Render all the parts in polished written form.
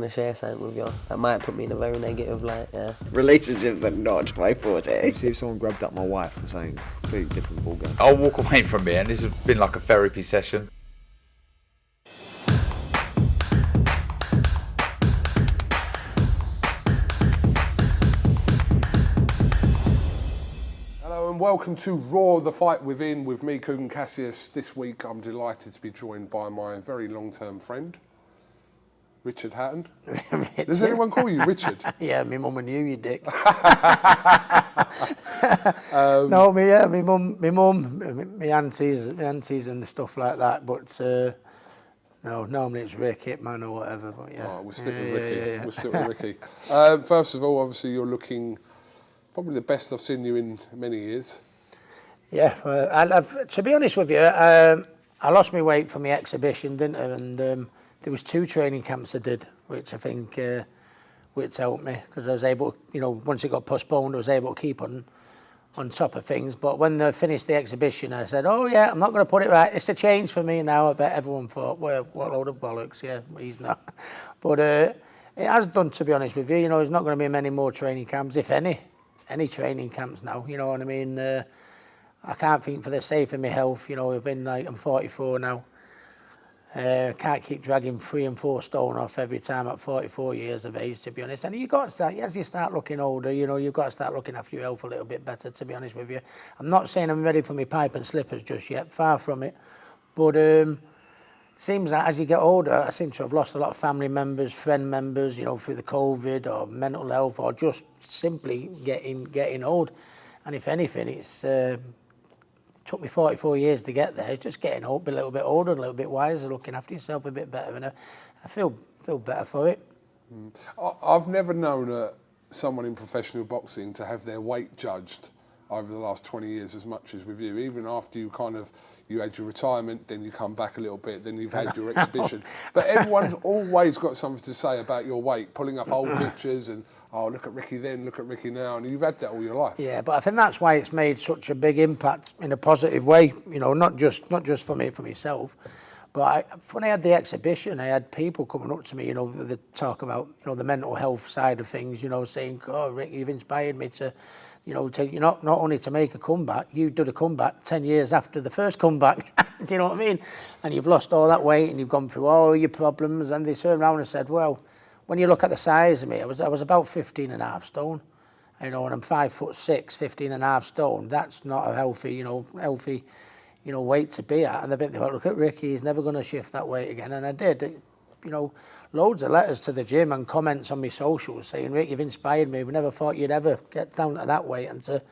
to share something with you. That might put me in a very negative light, yeah. Relationships are not my forte. See if someone grabbed up my wife or something completely different ballgame. I'll walk away from here, and this has been like a therapy session. Hello and welcome to Raw, the Fight Within with me, Kugan Cassius. This week I'm delighted to be joined by my very long-term friend, Richard Hatton. Richard. Does anyone call you Richard? Yeah, my mum knew you, dick. No, my mum, my aunties and stuff like that. But no, normally it's Rick, Ep1 or whatever. But yeah, We'll stick with Ricky. Yeah. We'll stick with Ricky. First of all, obviously you're looking probably the best I've seen you in many years. Yeah, to be honest with you, I lost my weight for my exhibition, didn't I? And there was 2 training camps I did, which I think which helped me, because I was able, once it got postponed, I was able to keep on top of things. But when they finished the exhibition, I said, oh yeah, I'm not going to put it right. It's a change for me now. I bet everyone thought, well, what a load of bollocks. Yeah, he's not. But it has done, to be honest with you. There's not going to be many more training camps, if any training camps now. You know what I mean? I can't think, for the sake of my health. I'm 44 now. Can't keep dragging 3 and 4 stone off every time at 44 years of age, to be honest. And you've got to start, as you start looking older, you've got to start looking after your health a little bit better, to be honest with you. I'm not saying I'm ready for my pipe and slippers just yet, far from it. But seems that as you get older, I seem to have lost a lot of family members, friend members, through the COVID or mental health or just simply getting old. And if anything, it's took me 44 years to get there. It's just getting old, a little bit older, a little bit wiser, looking after yourself a bit better, and I feel better for it. I've never known someone in professional boxing to have their weight judged over the last 20 years as much as with you. Even after you had your retirement, then you come back a little bit, then you've had your exhibition. But everyone's always got something to say about your weight, pulling up old pictures and, oh, look at Ricky then, look at Ricky now, and you've had that all your life. Yeah, but I think that's why it's made such a big impact in a positive way, not just for me, for myself. But when I had the exhibition, I had people coming up to me, they talk about, the mental health side of things, saying, oh, Rick, you've inspired me to, not only to make a comeback, you did a comeback 10 years after the first comeback. Do you know what I mean? And you've lost all that weight and you've gone through all your problems. And they turned around and said, well, when you look at the size of me, I was about 15.5 stone. And I'm 5'6", 15.5 stone. That's not a healthy weight to be at. And they thought, look at Ricky, he's never going to shift that weight again. And I did. Loads of letters to the gym and comments on my socials saying, Rick, you've inspired me. We never thought you'd ever get down to that weight, and to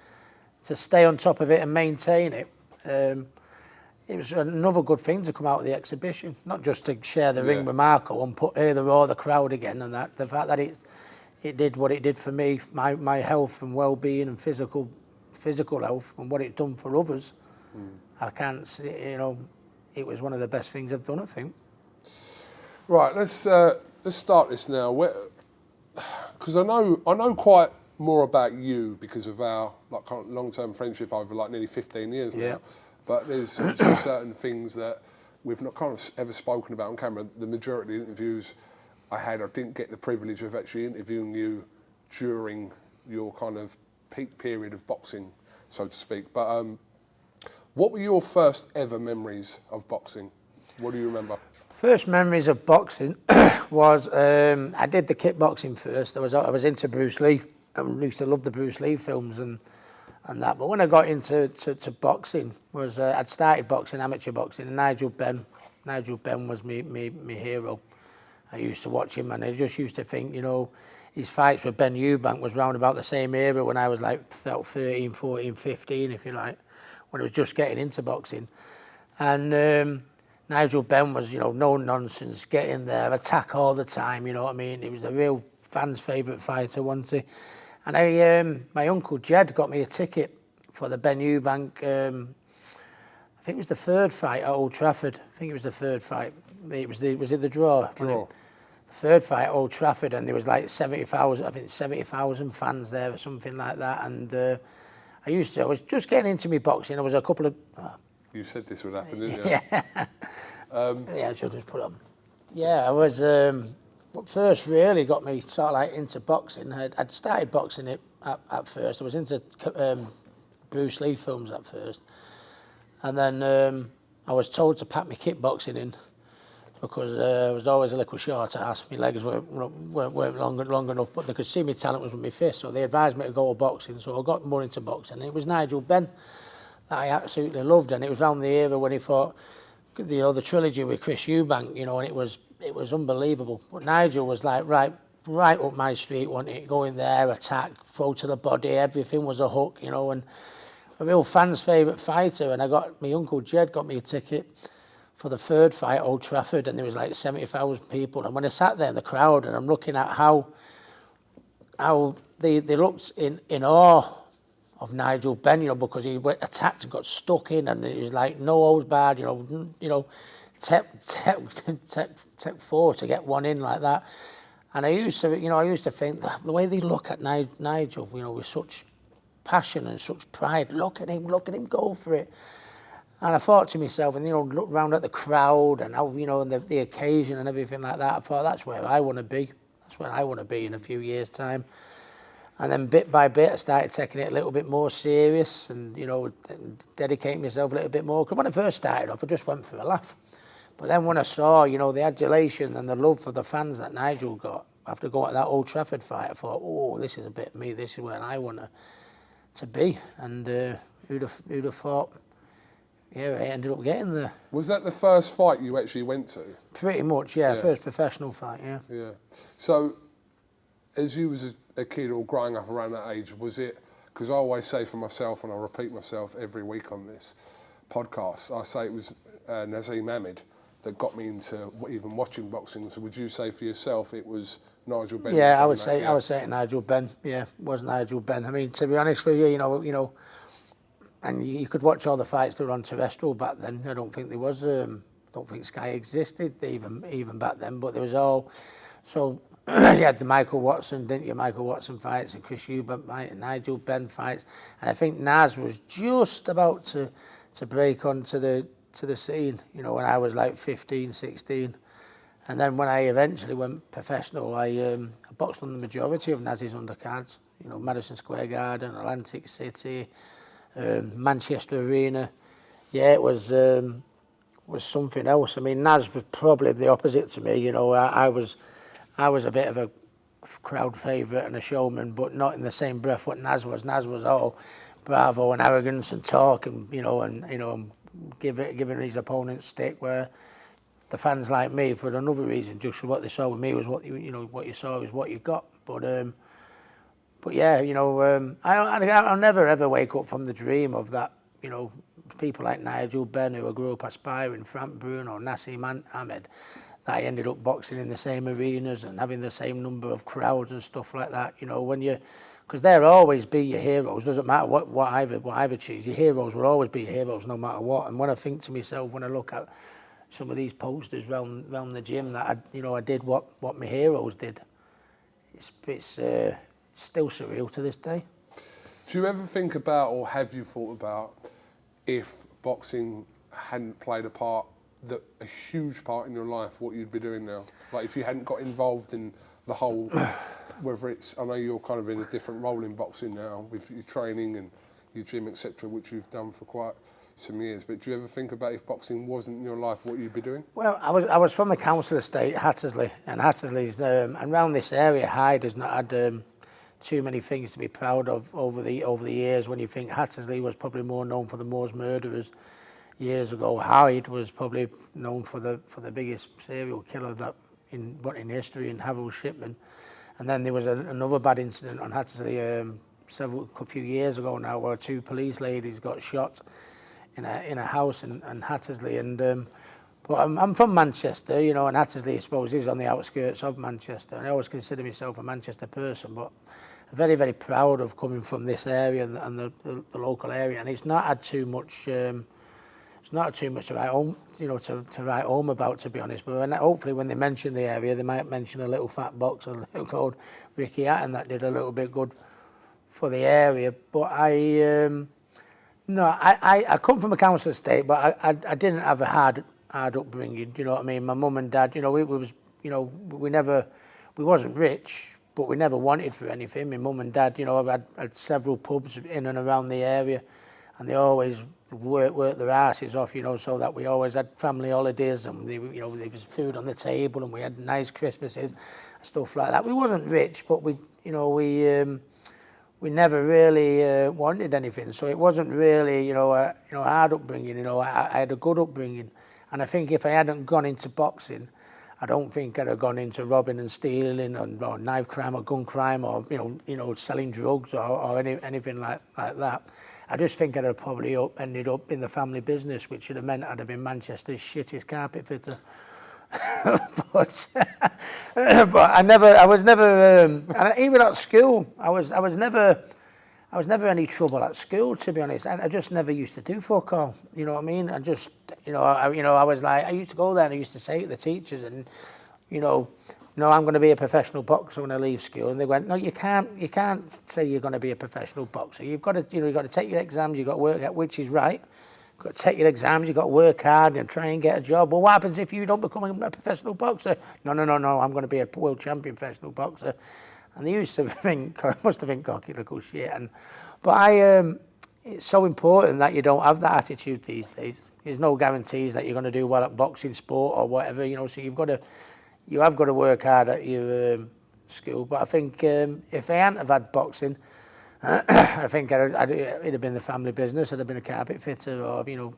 stay on top of it and maintain it. It was another good thing to come out of the exhibition, not just to share the ring with Marco and hear the crowd again, and that the fact that it did what it did for me, my health and well-being and physical health, and what it done for others. I can't see, it was one of the best things I've done, I think. Right, let's start this now. Because I know quite more about you because of our long-term friendship over nearly 15 years now. But there's obviously certain things that we've not ever spoken about on camera. The majority of the interviews I didn't get the privilege of actually interviewing you during your peak period of boxing, so to speak. But what were your first ever memories of boxing? What do you remember? First memories of boxing was I did the kickboxing first. I was into Bruce Lee. I used to love the Bruce Lee films and that. But when I got into boxing, I'd started boxing, amateur boxing, and Nigel Benn was my hero. I used to watch him, and I just used to think, his fights with Ben Eubank was round about the same era when I was felt 13, 14, 15, if you like, when I was just getting into boxing. And Nigel Benn was, no nonsense, get in there, attack all the time, you know what I mean? He was a real fan's favourite fighter, wasn't he? And my uncle Jed got me a ticket for the Ben Eubank, I think it was the 3rd fight at Old Trafford. I think it was the 3rd fight. Was it the draw? Draw. The 3rd fight at Old Trafford, and there was 70,000 fans there or something like that. And I was just getting into me boxing. There was a couple of... You said this would happen, didn't you? Yeah. Yeah, I should just put on. Yeah, I was... there what first really got me sort of like into boxing, I'd started boxing it at first. I was into Bruce Lee films at first. And then I was told to pack my kickboxing in because I was always a little short ass. My legs weren't long enough, but they could see my talent was with my fists, so they advised me to go to boxing. So I got more into boxing. And it was Nigel Benn that I absolutely loved, and it was around the era when he fought, the trilogy with Chris Eubank, and it was unbelievable. But Nigel was like right up my street, wasn't it? Go in there, attack, throw to the body, everything was a hook, and a real fan's favourite fighter. And my uncle Jed got me a ticket for the third fight, Old Trafford, and there was like 70,000 people. And when I sat there in the crowd and I'm looking at how they looked in awe of Nigel Benn, because he went attacked and got stuck in, and it was like no holds barred, tech 4 to get one in like that. And I used to think the way they look at Nigel, with such passion and such pride. Look at him go for it. And I thought to myself, and look round at the crowd and how, and the occasion and everything like that. I thought that's where I want to be. That's where I want to be in a few years' time. And then bit by bit, I started taking it a little bit more serious and, dedicating myself a little bit more. Because when I first started off, I just went for a laugh. But then when I saw, the adulation and the love for the fans that Nigel got after going to that Old Trafford fight, I thought, oh, this is a bit me. This is where I want to be. And who'd have thought? Yeah, I ended up getting there. Was that the first fight you actually went to? Pretty much, yeah. First professional fight, yeah. Yeah. So, as you was a kid or growing up around that age, was it, because I always say for myself, and I repeat myself every week on this podcast, I say it was Nazim Ahmed that got me into even watching boxing. So would you say for yourself it was Nigel Benn? Yeah, I would say Nigel Benn. Yeah, it was Nigel Benn. I mean, to be honest with you, and you could watch all the fights that were on terrestrial back then. I don't think there was, don't think Sky existed even back then. But there was all, so you had the Michael Watson, didn't you? Michael Watson fights and Chris Eubank fight and Nigel Benn fights, and I think Naz was just about to break onto the scene. When I was like 15, 16. And then when I eventually went professional, I boxed on the majority of Naz's undercards. Madison Square Garden, Atlantic City, Manchester Arena. Yeah, it was something else. I mean, Naz was probably the opposite to me. I was a bit of a crowd favourite and a showman, but not in the same breath what Naz was. Naz was all bravo and arrogance and talk and giving his opponents stick, where the fans like me, for another reason, just what they saw with me was what you saw is what you got. But yeah, I'll never ever wake up from the dream of that. People like Nigel Benn, who I grew up aspiring, Frank Bruno, Nazim Ahmed, that I ended up boxing in the same arenas and having the same number of crowds and stuff like that. Because they'll always be your heroes. Doesn't matter what I've achieved. Your heroes will always be your heroes, no matter what. And when I think to myself, when I look at some of these posters round the gym that I did what my heroes did, it's still surreal to this day. Do you ever think about, or have you thought about, if boxing hadn't played a huge part in your life, what you'd be doing now? Like if you hadn't got involved in the whole, whether it's, I know you're kind of in a different role in boxing now with your training and your gym, etc., which you've done for quite some years, but do you ever think about if boxing wasn't in your life, what you'd be doing? Well, I was from the council estate, Hattersley, and Hattersley's, and around this area, Hyde has not had too many things to be proud of over the years. When you think Hattersley was probably more known for the Moors murderers years ago, Hyde was probably known for the biggest serial killer that in history, in Harold Shipman. And then there was another bad incident on Hattersley a few years ago now, where 2 police ladies got shot in a house in Hattersley. And but I'm from Manchester, and Hattersley, I suppose, is on the outskirts of Manchester. And I always consider myself a Manchester person, but I'm very, very proud of coming from this area and the local area. And it's not had too much. It's not too much to write home, to write home about, to be honest. But hopefully, when they mention the area, they might mention a little fat boxer called Ricky Hatton that did a little bit good for the area. But I come from a council estate, but I didn't have a hard upbringing. Do you know what I mean? My mum and dad, we never we wasn't rich, but we never wanted for anything. My mum and dad, you know, had several pubs in and around the area, and they always worked their asses off, you know, so that we always had family holidays, and you know, there was food on the table, and we had nice Christmases, stuff like that. We wasn't rich, but we, you know, we never really wanted anything, so it wasn't really, you know, hard upbringing. You know, I had a good upbringing, and I think if I hadn't gone into boxing, I don't think I'd have gone into robbing and stealing, or knife crime or gun crime, or you know, selling drugs or anything like that. I just think I'd have probably ended up in the family business, which would have meant I'd have been Manchester's shittest carpet fitter. but I was never, and even at school, I was never any trouble at school, to be honest. I just never used to do fuck all. You know what I mean? I just, you know, I was like, I used to go there and I used to say to the teachers, and you know, no, I'm going to be a professional boxer when I leave school. And they went, no, you can't say you're going to be a professional boxer. You've got to, you know, you've got to take your exams, you've got to work at, which is right. You've got to take your exams, you've got to work hard and try and get a job. Well, what happens if you don't become a professional boxer? No, I'm going to be a world champion professional boxer. And they used to think, must have been cocky little shit. But it's so important that you don't have that attitude these days. There's no guarantees that you're going to do well at boxing, sport or whatever, you know, so you have got to work hard at your school. But I think if I hadn't have had boxing, I think it'd have been the family business. I'd have been a carpet fitter, or you know,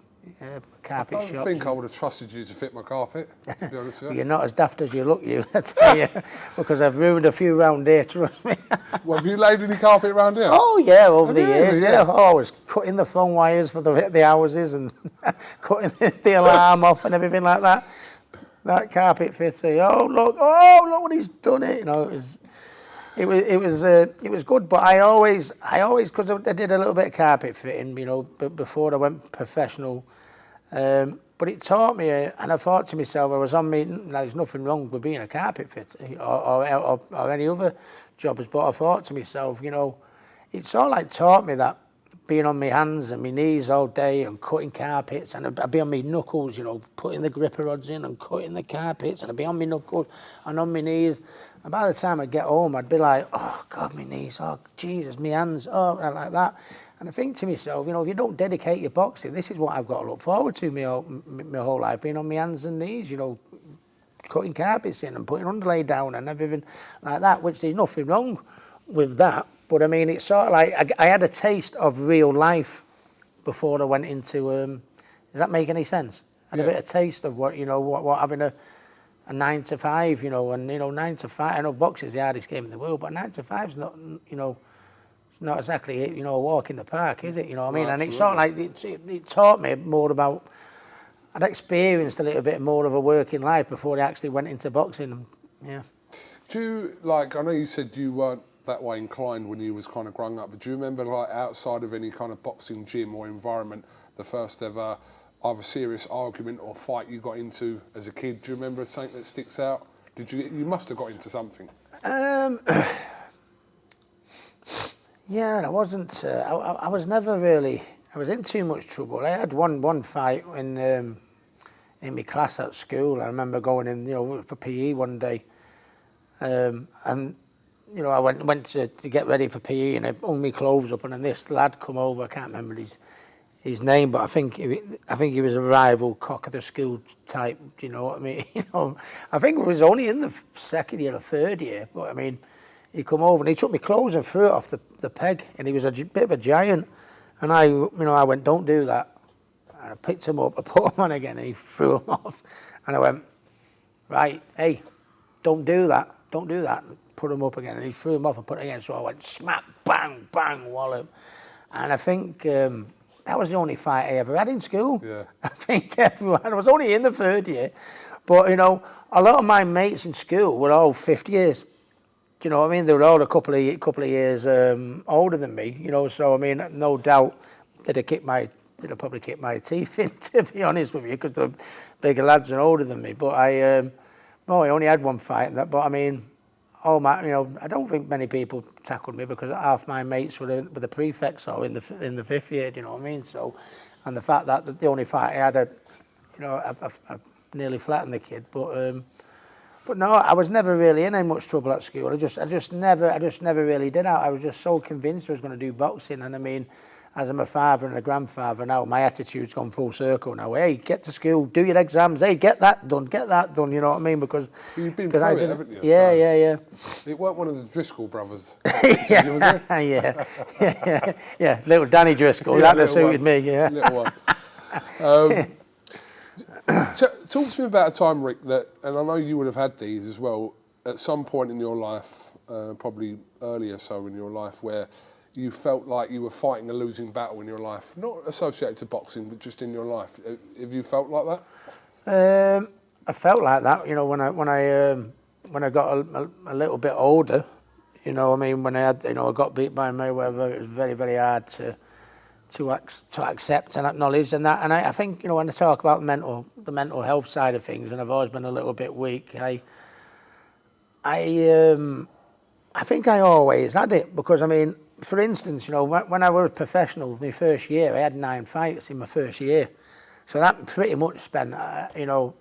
carpet shop. I don't think I would have trusted you to fit my carpet, to be honest with you. You're not as daft as you look, you, I tell you, because I've ruined a few round here, trust me. Well, have you laid any carpet around here? Oh yeah, over the years, yeah. Oh, I was cutting the phone wires for the houses and cutting the alarm off and everything like that. That carpet fitter, oh look what he's done it. You know, it was good, but I always, because I did a little bit of carpet fitting, you know, before I went professional. But it taught me, and I thought to myself, I was on me. Now, there's nothing wrong with being a carpet fitter or any other jobs, but I thought to myself, you know, it's all like taught me that being on my hands and my knees all day and cutting carpets, and I'd be on my knuckles, you know, putting the gripper rods in and cutting the carpets, and I'd be on my knuckles and on my knees. And by the time I'd get home, I'd be like, oh God, my knees, oh Jesus, my hands, oh, like that. And I think to myself, you know, if you don't dedicate your boxing, this is what I've got to look forward to my whole life, being on my hands and knees, you know, cutting carpets in and putting underlay down and everything like that, which there's nothing wrong with that. But I mean, it's sort of like I had a taste of real life before I went into. Does that make any sense? I had a bit of taste of what, you know, what having a 9 to 5, you know, and 9 to 5. I know boxing's the hardest game in the world, but 9 to 5's not, you know, it's not exactly, you know, a walk in the park, is it? You know what I mean? No, and it's sort of like it taught me more about. I'd experienced a little bit more of a working life before I actually went into boxing. Yeah. Do you, like, I know you said you weren't that way inclined when you was kind of growing up, but do you remember, like, outside of any kind of boxing gym or environment, the first ever either serious argument or fight you got into as a kid? Do you remember something that sticks out? You must have got into something. Yeah, I wasn't. I was never really. I was in too much trouble. I had one fight in my class at school. I remember going in, you know, for PE one day, and you know, I went to get ready for PE, and I hung my clothes up, and then this lad come over. I can't remember his name, but I think he was a rival cock of the school type. Do you know what I mean? You know, I think it was only in the second year or third year, but I mean, he come over and he took my clothes and threw it off the peg, and he was a bit of a giant, and I went, don't do that, and I picked him up, I put him on again, and he threw him off, and I went, right, hey, don't do that, put him up again, and he threw him off and put it again, so I went smack, bang, bang, wallop, and I think that was the only fight I ever had in school. Yeah. I think everyone, I was only in the third year, but you know, a lot of my mates in school were all 50 years. Do you know what I mean? They were all a couple of years older than me, you know. So I mean, no doubt they'd have probably kicked my teeth in, to be honest with you, because they're bigger lads and older than me. But I only had one fight. But I mean, I don't think many people tackled me because half my mates were the prefects or in the fifth year. Do you know what I mean? So, and the fact that the only fight I had, I nearly flattened the kid, but But no, I was never really in any much trouble at school. I just never really did. I was just so convinced I was going to do boxing. And I mean, as I'm a father and a grandfather now, my attitude's gone full circle now. Hey, get to school, do your exams. Hey, get that done. You know what I mean? Because you've been through it, haven't you? Yeah, So yeah. It weren't one of the Driscoll brothers. yeah. Little Danny Driscoll. Yeah, that suited one. me. Yeah. Little one. Talk to me about a time, Rick, that, and I know you would have had these as well, at some point in your life, probably earlier so in your life, where you felt like you were fighting a losing battle in your life, not associated to boxing, but just in your life. Have you felt like that? I felt like that, you know, when I got a little bit older. You know, I mean, when I got beat by Mayweather, it was very, very hard to accept and acknowledge and that. And I think, you know, when I talk about the mental health side of things, and I've always been a little bit weak, I think I always had it, because I mean, for instance, you know, when I was professional, my first year, I had 9 fights in my first year. So that pretty much spent, you know,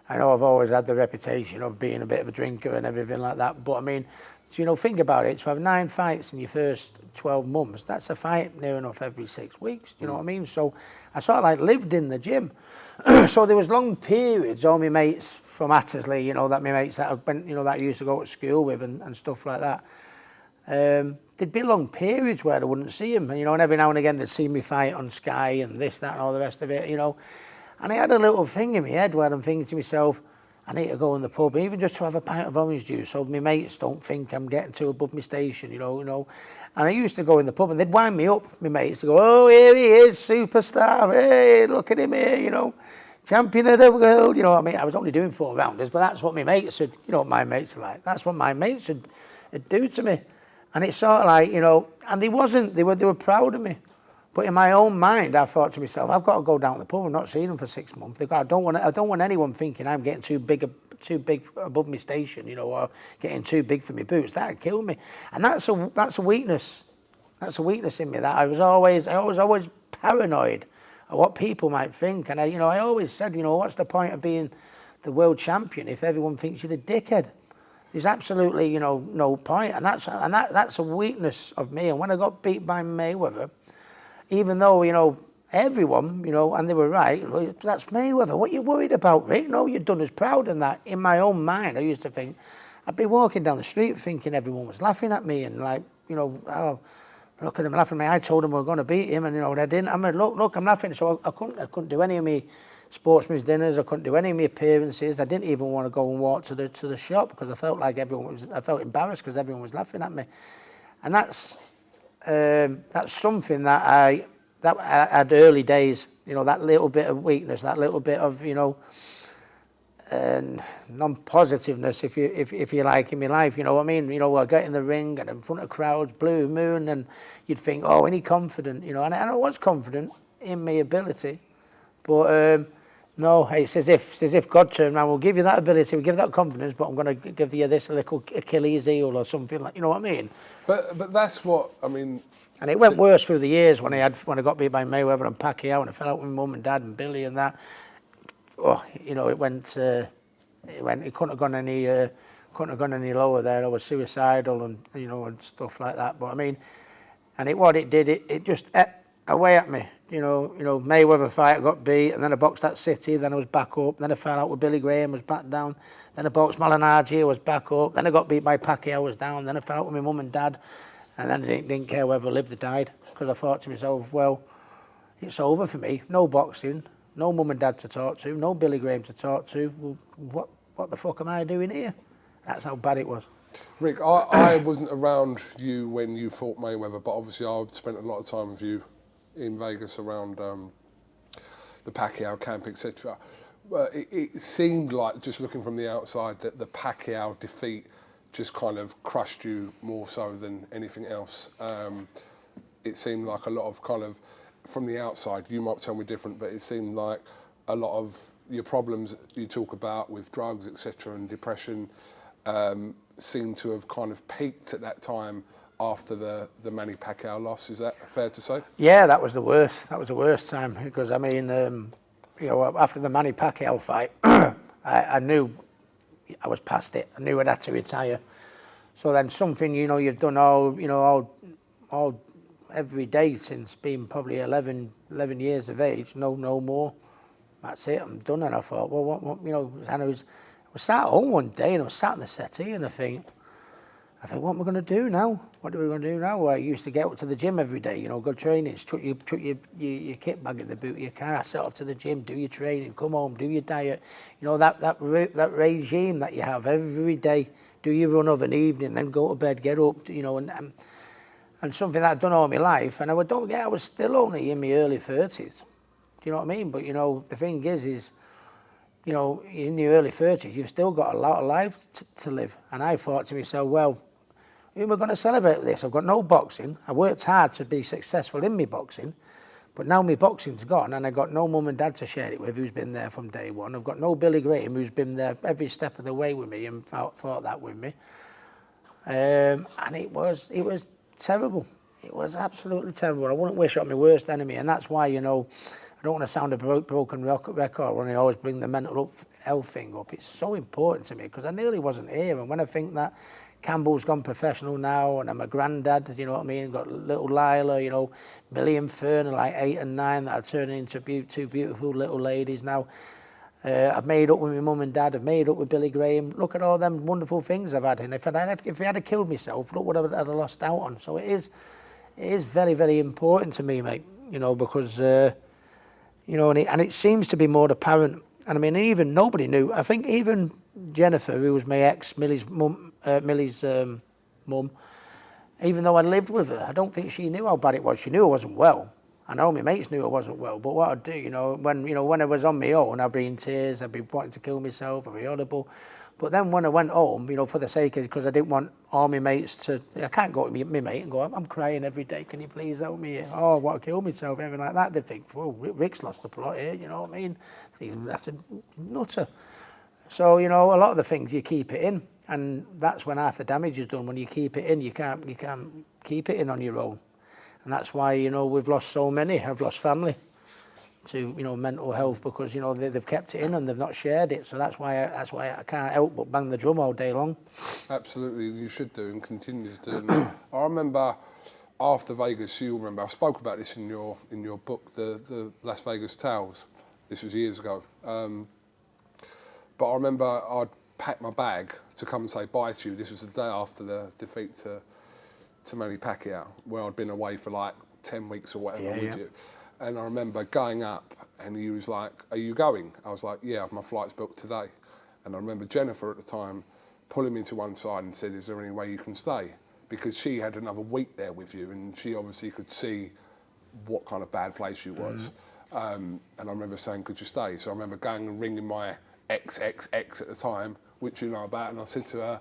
I know I've always had the reputation of being a bit of a drinker and everything like that, but I mean, so, you know, think about it, to have 9 fights in your first 12 months, that's a fight near enough every 6 weeks, do you know what I mean? So I sort of like lived in the gym. So there was long periods, all my mates from Hattersley, you know, that my mates that I used to go to school with and stuff like that, there'd be long periods where I wouldn't see them, and, you know, and every now and again they'd see me fight on Sky and this, that and all the rest of it, you know. And I had a little thing in my head where I'm thinking to myself, I need to go in the pub, even just to have a pint of orange juice, so my mates don't think I'm getting too above my station, you know. And I used to go in the pub and they'd wind me up, my mates, to go, oh, here he is, superstar, hey, look at him here, you know, champion of the world, you know what I mean? I was only doing 4 rounders, but that's what my mates said, you know what my mates are like, that's what my mates would do to me. And it's sort of like, you know, and they were proud of me. But in my own mind, I thought to myself, I've got to go down to the pub. I've not seen them for 6 months. I don't want anyone thinking I'm getting too big above my station, you know, or getting too big for my boots. That'd kill me. And that's a weakness. That's a weakness in me. That I was always paranoid of what people might think. And I always said, you know, what's the point of being the world champion if everyone thinks you're a dickhead? There's absolutely, you know, no point. And that's a weakness of me. And when I got beat by Mayweather, even though, you know, everyone, you know, and they were right, that's Mayweather. What are you worried about, Rick? No, you've done us proud. And that, in my own mind, I used to think, I'd be walking down the street thinking everyone was laughing at me and like, you know, oh, look at him laughing at me. I told him we were going to beat him, and, you know, they didn't. I mean, look, I'm laughing. So I couldn't do any of my sportsman's dinners. I couldn't do any of my appearances. I didn't even want to go and walk to the shop because I felt like I felt embarrassed because everyone was laughing at me. And that's something that I had early days, you know, that little bit of weakness, that little bit of, you know, non-positiveness, if you like, in my life, you know what I mean? You know, I get in the ring and in front of crowds, blue moon, and you'd think, oh, any confident, you know, and I was confident in my ability, but no, it's as if God turned around, we'll give you that ability, we'll give you that confidence, but I'm going to give you this little Achilles heel or something, like, you know what I mean? But that's what, I mean... And it went worse through the years when I got beat by Mayweather and Pacquiao, and I fell out with my mum and dad and Billy and that. Oh, you know, it couldn't have gone any lower there. I was suicidal and, you know, and stuff like that. But I mean, and it just ate away at me. You know, Mayweather fight, I got beat, and then I boxed at City, then I was back up, then I fell out with Billy Graham, was back down, then I boxed Malignaggi, I was back up, then I got beat by Pacquiao, I was down, then I fell out with my mum and dad, and then I didn't care whether I lived or died, because I thought to myself, well, it's over for me, no boxing, no mum and dad to talk to, no Billy Graham to talk to, well, what the fuck am I doing here? That's how bad it was. Rick, I wasn't around you when you fought Mayweather, but obviously I spent a lot of time with you in Vegas around the Pacquiao camp, etc. It seemed like, just looking from the outside, that the Pacquiao defeat just kind of crushed you more so than anything else. It seemed like a lot of kind of, from the outside, you might tell me different, but it seemed like a lot of your problems you talk about with drugs, etc., and depression seem to have kind of peaked at that time after the Manny Pacquiao loss. Is that fair to say? Yeah, that was the worst. That was the worst time, because I mean, you know, after the Manny Pacquiao fight, I knew I was past it. I knew I'd had to retire. So then something, you know, you've done all every day since being probably 11 years of age, no more. That's it, I'm done. And I thought, well, what you know, and I was sat at home one day and I was sat in the settee and I think, what am I going to do now? What are we going to do now? Well, I used to get up to the gym every day, you know, go training, chuck your kit bag in the boot of your car, set off to the gym, do your training, come home, do your diet. You know, that regime that you have every day, do your run of an evening, then go to bed, get up, you know, and something that I'd done all my life. And I was still only in my early 30s. Do you know what I mean? But, you know, the thing is, you know, in your early 30s, you've still got a lot of life to live. And I thought to myself, well, who am I going to celebrate this? I've got no boxing. I worked hard to be successful in my boxing, but now my boxing's gone and I've got no mum and dad to share it with who's been there from day one. I've got no Billy Graham who's been there every step of the way with me and fought that with me. And it was terrible. It was absolutely terrible. I wouldn't wish it on my worst enemy, and that's why, you know, I don't want to sound a broken record when I always bring the mental health thing up. It's so important to me because I nearly wasn't here, and when I think that Campbell's gone professional now, and I'm a granddad, you know what I mean? Got little Lila, you know, Millie and Fern are like 8 and 9 that are turning into two beautiful little ladies now. I've made up with my mum and dad. I've made up with Billy Graham. Look at all them wonderful things I've had. And if I had killed myself, look what I'd have lost out on. So it is very, very important to me, mate. You know, because you know, and it seems to be more apparent. And I mean, even nobody knew. I think even Jennifer, who was my ex, Millie's mum, even though I lived with her, I don't think she knew how bad it was. She knew I wasn't well. I know my mates knew I wasn't well, but what I'd do, you know, when I was on my own, I'd be in tears, I'd be wanting to kill myself, I'd be horrible. But then when I went home, you know, for the sake of, because I didn't want all my mates to, I can't go to my mate and go, I'm crying every day, can you please help me? Oh, I want to kill myself, everything like that. They think, well, Rick's lost the plot here, you know what I mean? That's a nutter. So, you know, a lot of the things you keep it in, and that's when half the damage is done. When you keep it in, you can't keep it in on your own. And that's why, you know, we've lost so many. I've lost family to, you know, mental health because, you know, they've kept it in and they've not shared it. So that's why I can't help but bang the drum all day long. Absolutely, you should do and continue to do. And I remember after Vegas, you'll remember, I spoke about this in your book, the Las Vegas Tales. This was years ago. But I remember I'd packed my bag to come and say bye to you. This was the day after the defeat to Manny Pacquiao, where I'd been away for like 10 weeks or whatever with you. And I remember going up and he was like, are you going? I was like, yeah, my flight's booked today. And I remember Jennifer at the time pulling me to one side and said, is there any way you can stay? Because she had another week there with you and she obviously could see what kind of bad place you was. And I remember saying, could you stay? So I remember going and ringing my ex at the time, which you know about, and I said to her,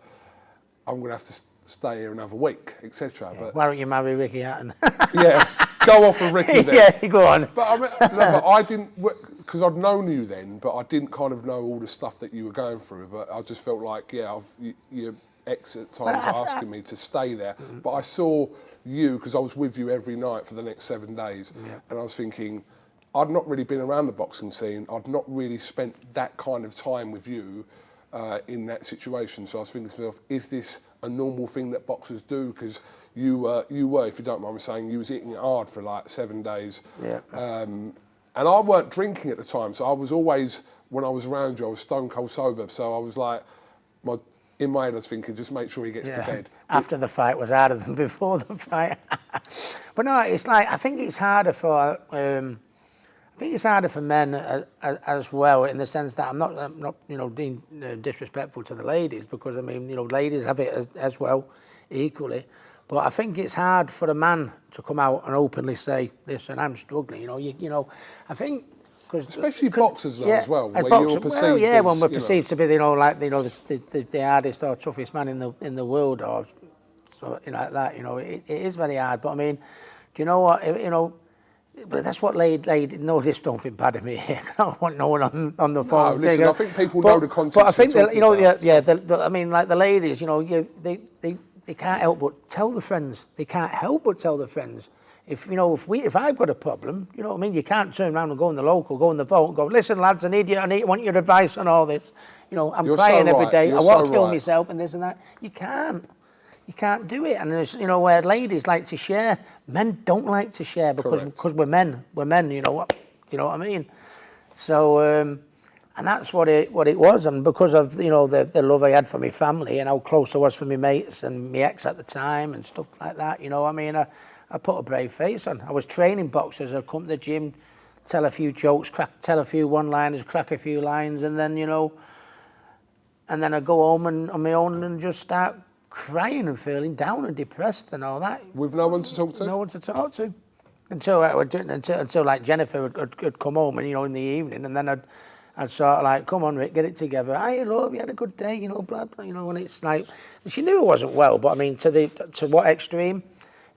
I'm going to have to stay here another week, etc. Yeah. But why don't you marry Ricky Hatton? yeah, go off with Ricky then. Yeah, go on. But I didn't, because I'd known you then, but I didn't kind of know all the stuff that you were going through. But I just felt like, yeah, your ex at times asking me to stay there. But I saw you, because I was with you every night for the next 7 days, and I was thinking, I'd not really been around the boxing scene. I'd not really spent that kind of time with you in that situation. So I was thinking to myself, is this a normal thing that boxers do? Because you were, if you don't mind me saying, you was eating it hard for like 7 days. Yeah. And I weren't drinking at the time. So I was always, when I was around you, I was stone cold sober. So I was like, in my head I was thinking, just make sure he gets to bed. After the fight was harder than before the fight. But no, it's like, I think it's harder for... I think it's harder for men as well, in the sense that I'm not you know, being disrespectful to the ladies, because I mean, you know, ladies have it as well, equally. But I think it's hard for a man to come out and openly say, "Listen, I'm struggling." You know, I think especially boxers though, as well, where you're perceived. Well, yeah, when we're perceived to be, you know, like the hardest or toughest man in the world, or so, you know, like that. You know, it is very hard. But I mean, do you know what? You know. But that's what lady. No, this don't think bad of me. I don't want no one on the phone. No, listen, I think people know the context. But I think that, you know, I mean, like the ladies, you know, they can't help but tell the friends. They can't help but tell the friends. If you know, if I've got a problem, you know what I mean. You can't turn around and go in the local, go in the vote, and go, listen, lads, I want your advice on all this. you know, I'm You're crying so every right. day. You're I want so to kill right. myself and this and that. You can't do it. And there's, you know, where ladies like to share, men don't like to share because we're men. We're men. You know what? You know what I mean? So, and that's what it was. And because of, you know, the love I had for my family and how close I was for my mates and my ex at the time and stuff like that, you know what I mean? I put a brave face on. I was training boxers. I'd come to the gym, tell a few jokes, tell a few one-liners, crack a few lines, and then, you know, and then I'd go home and on my own and just start crying and feeling down and depressed and all that. With no one to talk to? No one to talk to. Until like Jennifer would come home and, you know, in the evening, and then I'd sort of like, come on, Rick, get it together. Hey, love, you had a good day, you know, blah, blah, you know, and it's like, and she knew I wasn't well, but I mean, to what extreme?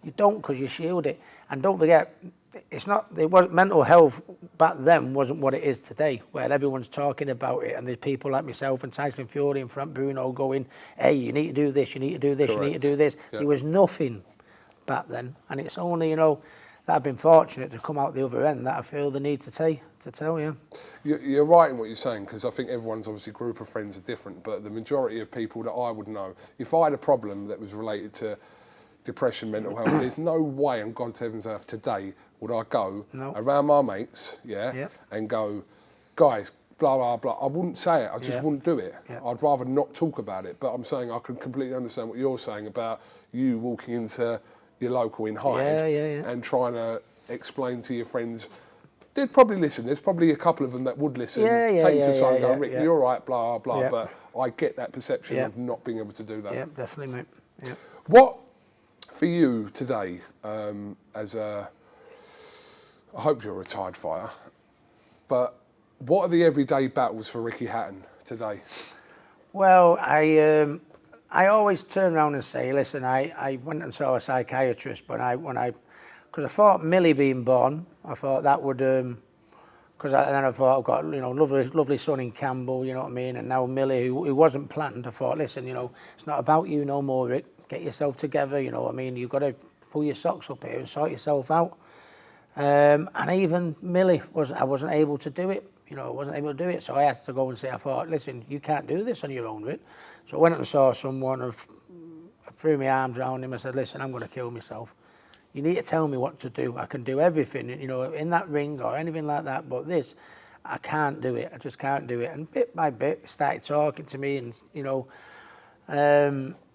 You don't, because you shield it. And don't forget, mental health back then wasn't what it is today, where everyone's talking about it, and there's people like myself and Tyson Fury and Frank Bruno going, hey, you need to do this, you need to do this, you need to do this. Yeah. There was nothing back then, and it's only, you know, that I've been fortunate to come out the other end that I feel the need to tell you. You're right in what you're saying, because I think everyone's obviously group of friends are different, but the majority of people that I would know, if I had a problem that was related to depression, mental health, there's no way on God's heavens earth today would I go around my mates, and go, guys, blah, blah, blah. I wouldn't say it. I just wouldn't do it. I'd rather not talk about it. But I'm saying I can completely understand what you're saying about you walking into your local in Hyde and trying to explain to your friends. They'd probably listen. There's probably a couple of them that would listen, take you to the side and go, Rick, you're right, blah, blah, blah. But I get that perception of not being able to do that. Yeah, definitely, mate. Yeah. What, for you today, as a, I hope you're a retired fighter, but what are the everyday battles for Ricky Hatton today? Well, I always turn around and say, listen, I went and saw a psychiatrist, but because I thought Millie being born, I thought that would, and then I thought I've got, you know, lovely son in Campbell, you know what I mean, and now Millie, who wasn't planned, I thought, listen, you know, it's not about you no more, Rick. Get yourself together, you know what I mean? You've got to pull your socks up here and sort yourself out. And even Millie, I wasn't able to do it. You know, I wasn't able to do it. So I had to go and say, I thought, listen, you can't do this on your own, Rick. So I went and saw someone, I threw my arms around him. I said, listen, I'm going to kill myself. You need to tell me what to do. I can do everything, you know, in that ring or anything like that. But this, I can't do it. I just can't do it. And bit by bit, he started talking to me and, you know,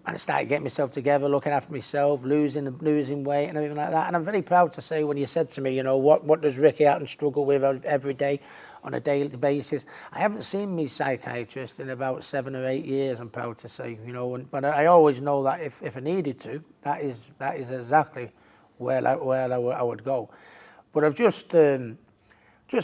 and I started getting myself together, looking after myself, losing weight and everything like that. And I'm very proud to say, when you said to me, you know, what does Ricky Hatton struggle with every day on a daily basis? I haven't seen me psychiatrist in about 7 or 8 years, I'm proud to say, you know. But I always know that if I needed to, that is exactly where I would go. But I've just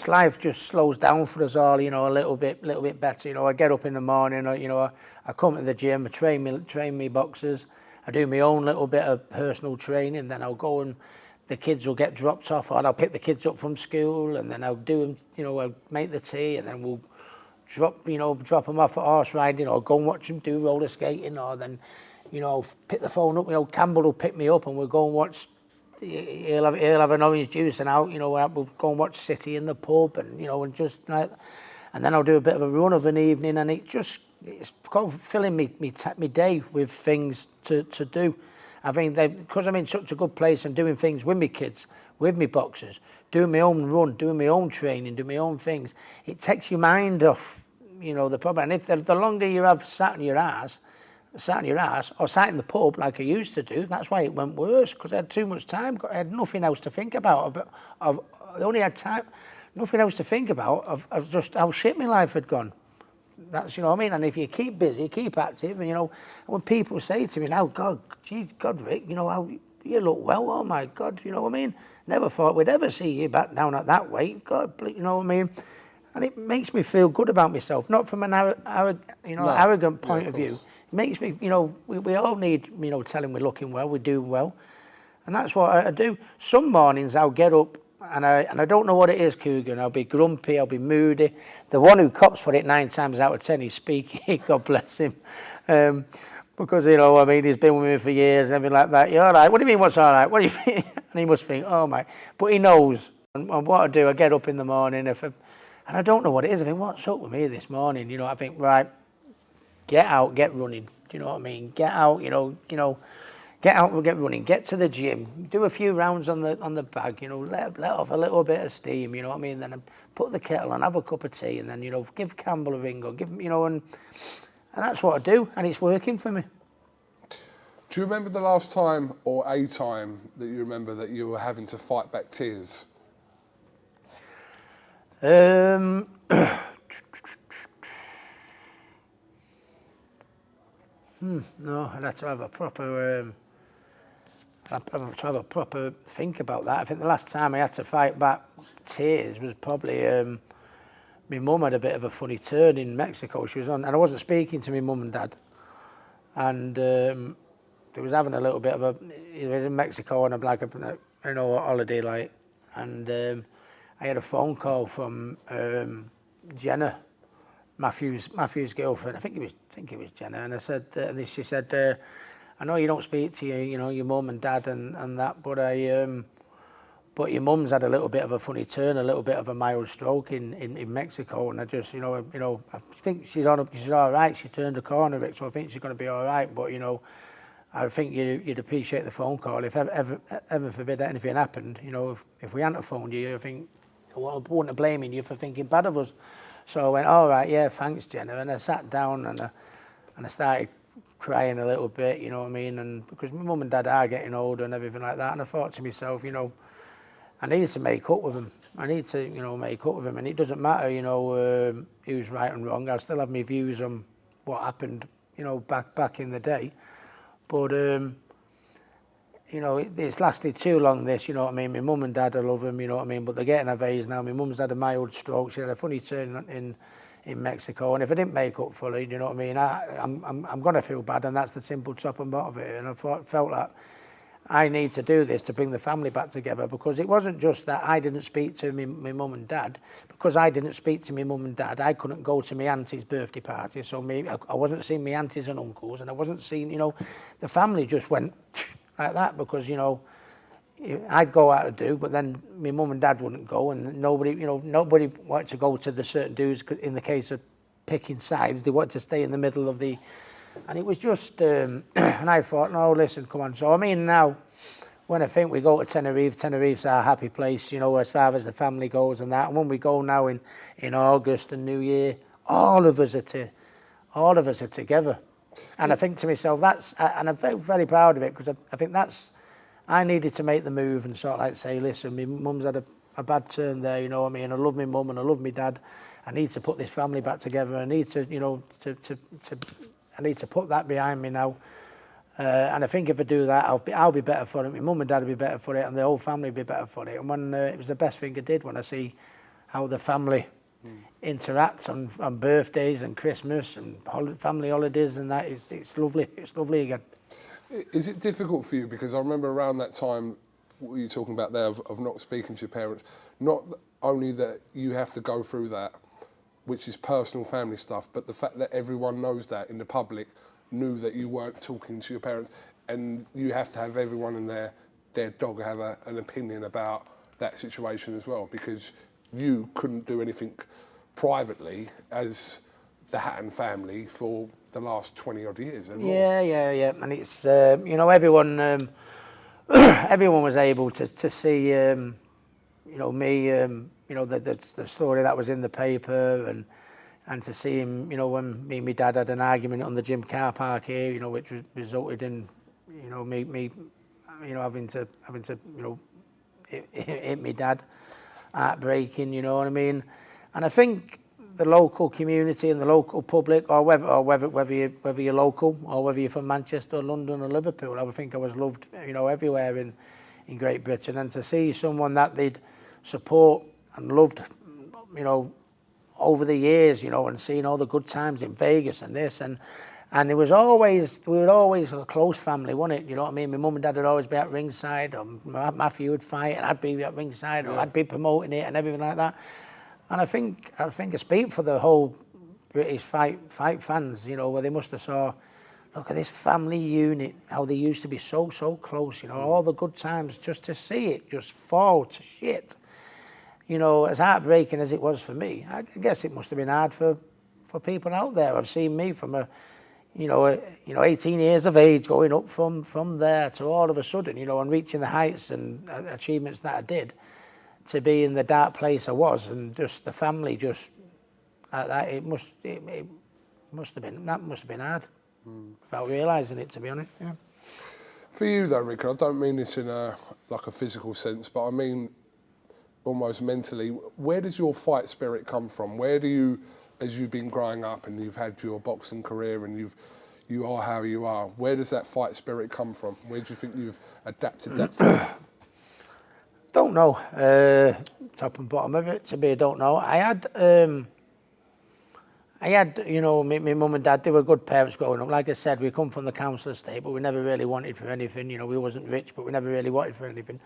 life just slows down for us all, you know, a little bit better. You know, I get up in the morning, you know, I come to the gym, I train me boxers, I do my own little bit of personal training, then I'll go and the kids will get dropped off, or I'll pick the kids up from school, and then I'll do them, you know, I'll make the tea, and then we'll drop them off at horse riding, or go and watch them do roller skating, or then, you know, pick the phone up, you know, Campbell will pick me up and we'll go and watch. He'll have an orange juice, and out, you know, we'll go and watch City in the pub, and, you know, and just like, and then I'll do a bit of a run of an evening, and it's filling me day with things to do. I think because I'm in such a good place and doing things with my kids, with my boxers, doing my own run, doing my own training, doing my own things, it takes your mind off, you know, the problem. And if the longer you have sat on your ass or sat in the pub like I used to do, that's why it went worse, because I had too much time. I had nothing else to think about. I only had time, nothing else to think about of just how shit my life had gone. That's, you know what I mean? And if you keep busy, keep active, and, you know, when people say to me now, God, Rick, you know, how you look well, oh my God, you know what I mean? Never thought we'd ever see you back down at that weight, God, you know what I mean? And it makes me feel good about myself, not from an arrogant point of view. It makes me, you know, we all need, you know, telling we're looking well, we're doing well. And that's what I do. Some mornings I'll get up and I don't know what it is, Kugan. I'll be grumpy, I'll be moody. The one who cops for it 9 times out of 10 is Speaky, God bless him. Because, you know, I mean, he's been with me for years and everything like that. You're all right. What do you mean, what's all right? What do you mean? And he must think, oh my. But he knows. And what I do, I get up in the morning, and I don't know what it is. I think, what's up with me this morning? You know, I think, right, get out, get running. Do you know what I mean? Get out, get out and get running. Get to the gym. Do a few rounds on the bag. Let off a little bit of steam. You know what I mean? Then put the kettle on, have a cup of tea, and then give Campbell a ring or give and that's what I do, and it's working for me. Do you remember the last time or a time that you remember that you were having to fight back tears? No, I'd have to have a proper. I'd have to have a proper think about that. I think the last time I had to fight back tears was probably my mum had a bit of a funny turn in Mexico. She was on, and I wasn't speaking to my mum and dad, and they was having a little bit of a. He was in Mexico on a holiday like, and I had a phone call from Jenna, Matthew's girlfriend. I think it was Jenna, and I said, and she said, I know you don't speak to your mum and dad and that, but but your mum's had a little bit of a funny turn, a little bit of a mild stroke in Mexico, and I just I think she's all right. She turned a corner, Rick, so I think she's going to be all right. But I think you'd appreciate the phone call if ever forbid anything happened. If we hadn't have phoned you, I think I wouldn't have blaming you for thinking bad of us. So I went, all right, yeah, thanks, Jenna. And I sat down and I started crying a little bit, you know what I mean? And because my mum and dad are getting older and everything like that, and I thought to myself, I need to make up with them. I need to, make up with them. And it doesn't matter, who's right and wrong. I'll still have my views on what happened, back in the day. But, it's lasted too long, this, you know what I mean? My mum and dad, I love them, you know what I mean? But they're getting of age now. My mum's had a mild stroke. She had a funny turn in Mexico. And if I didn't make up for it, you know what I mean? I'm going to feel bad, and that's the simple top and bottom of it. And I felt like I need to do this to bring the family back together, because it wasn't just that I didn't speak to my mum and dad. Because I didn't speak to my mum and dad, I couldn't go to my auntie's birthday party. So I wasn't seeing my aunties and uncles, and I wasn't seeing, the family just went like that, because, I'd go out to do, but then my mum and dad wouldn't go, and nobody wanted to go to the certain dues. In the case of picking sides, they wanted to stay in the middle of the. And it was just, and I thought, no, listen, come on. So, I mean, now, when I think we go to Tenerife's our happy place, as far as the family goes and that. And when we go now in August and New Year, all of us are together. And I think to myself, and I'm very, very proud of it, because I think I needed to make the move and sort of like say, listen, my mum's had a bad turn there, you know what I mean? I love my mum and I love my dad. I need to put this family back together. I need to, I need to put that behind me now, and I think if I do that, I'll be better for it. My mum and dad will be better for it, and the whole family will be better for it. And when it was the best thing I did, when I see how the family interacts on birthdays and Christmas and family holidays, and that it's lovely. It's lovely again. Is it difficult for you? Because I remember around that time, what you were talking about there of not speaking to your parents, not only that you have to go through that, which is personal family stuff, but the fact that everyone knows that in the public, knew that you weren't talking to your parents, and you have to have everyone in their dog have an opinion about that situation as well, because you couldn't do anything privately as the Hatton family for the last 20 odd years. Yeah. And it's, everyone was able to see, me, the story that was in the paper, and to see him, when me and my dad had an argument on the gym car park here, which resulted in, me having to hit my dad, heartbreaking, you know what I mean? And I think the local community and the local public, or whether you're local or whether you're from Manchester, London, or Liverpool, I think I was loved, everywhere in Great Britain, and to see someone that they'd support and loved, over the years, and seeing all the good times in Vegas and this, and we were always a close family, wasn't it? You know what I mean? My mum and dad would always be at ringside, or Matthew would fight, and I'd be at ringside, or I'd be promoting it and everything like that. And I think I speak for the whole British fight fans, where they must have saw, look at this family unit, how they used to be so close, all the good times, just to see it just fall to shit. As heartbreaking as it was for me, I guess it must have been hard for people out there. I've seen me from a 18 years of age, going up from there to all of a sudden, and reaching the heights and achievements that I did, to be in the dark place I was, and just the family, just like that. It must have been hard, without realising it, to be honest. Yeah. For you though, Rick, I don't mean this in a physical sense, but I mean almost mentally. Where does your fight spirit come from? Where do you, as you've been growing up and you've had your boxing career and you are how you are, where does that fight spirit come from? Where do you think you've adapted that from? Don't know. Top and bottom of it, to be, I don't know. I had, my mum and dad, they were good parents growing up. Like I said, we come from the council estate, but we never really wanted for anything. We wasn't rich, but we never really wanted for anything.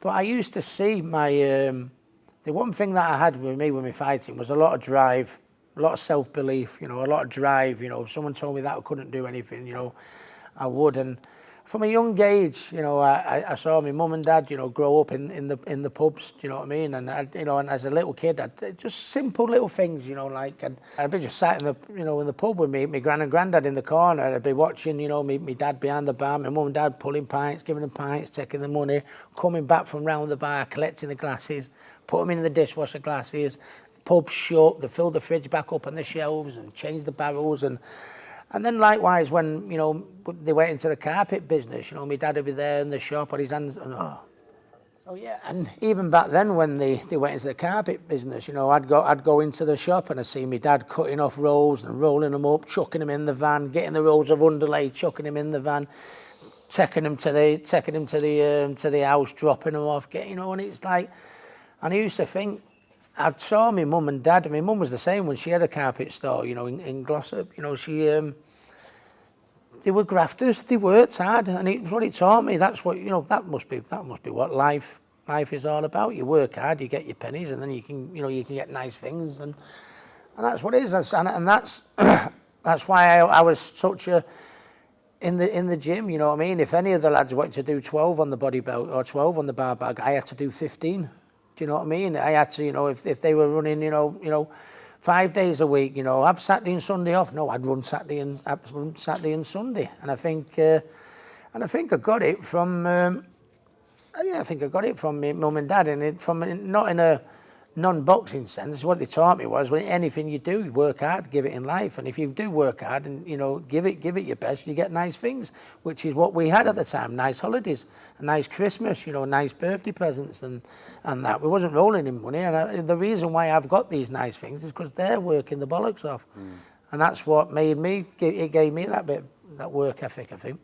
But I used to see the one thing that I had with me when we fighting was a lot of drive, a lot of self-belief, a lot of drive. If someone told me that I couldn't do anything, I would. And from a young age, I saw my mum and dad, grow up in the pubs. Do you know what I mean? And and as a little kid, I'd just simple little things, like I'd be just sat in the pub with me, my gran and granddad in the corner. I'd be watching, me dad behind the bar, my mum and dad pulling pints, giving them pints, taking the money, coming back from round the bar, collecting the glasses, put them in the dishwasher glasses. Pub shut, they filled the fridge back up on the shelves and changed the barrels, and then likewise when they went into the carpet business, my dad would be there in the shop on his hands, and oh yeah, and even back then when they went into the carpet business, I'd go into the shop and I'd see my dad cutting off rolls and rolling them up, chucking them in the van, getting the rolls of underlay, chucking them in the van, taking them to the house, dropping them off, and it's like, and I used to think, I saw my mum and dad, and my mum was the same when she had a carpet store, in Glossop. She, they were grafters, they worked hard, and it was what it taught me. That's what, that must be what life is all about. You work hard, you get your pennies, and then you can get nice things, and that's what it is. And that's that's why I was such a in the gym. You know what I mean? If any of the lads wanted to do 12 on the body belt or 12 on the bar bag, I had to do 15. Do you know what I mean? I had to, if they were running, 5 days a week, have Saturday and Sunday off. No, I'd run Saturday and Sunday. And I think I got it from, I think I got it from my mum and dad, and not in a non-boxing sense. What they taught me was, when anything you do, you work hard, give it in life, and if you do work hard and give it your best, you get nice things, which is what we had at the time. Nice holidays, a nice Christmas, nice birthday presents, and that. We wasn't rolling in money, and the reason why I've got these nice things is because they're working the bollocks off, and that's what made me. It gave me that work ethic, I think.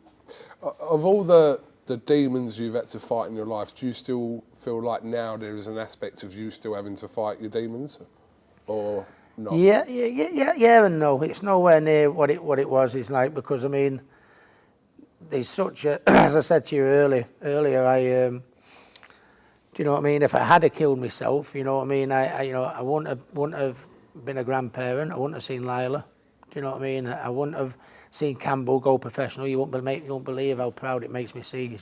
Of all the demons you've had to fight in your life, do you still feel like now there is an aspect of you still having to fight your demons, or not? Yeah, and no. It's nowhere near what it was. It's like, because I mean, there's such a, as I said to you earlier, do you know what I mean? If I had killed myself, you know what I mean? I wouldn't have been a grandparent. I wouldn't have seen Lila. Do you know what I mean? I wouldn't have seen Campbell go professional. You won't believe how proud it makes me see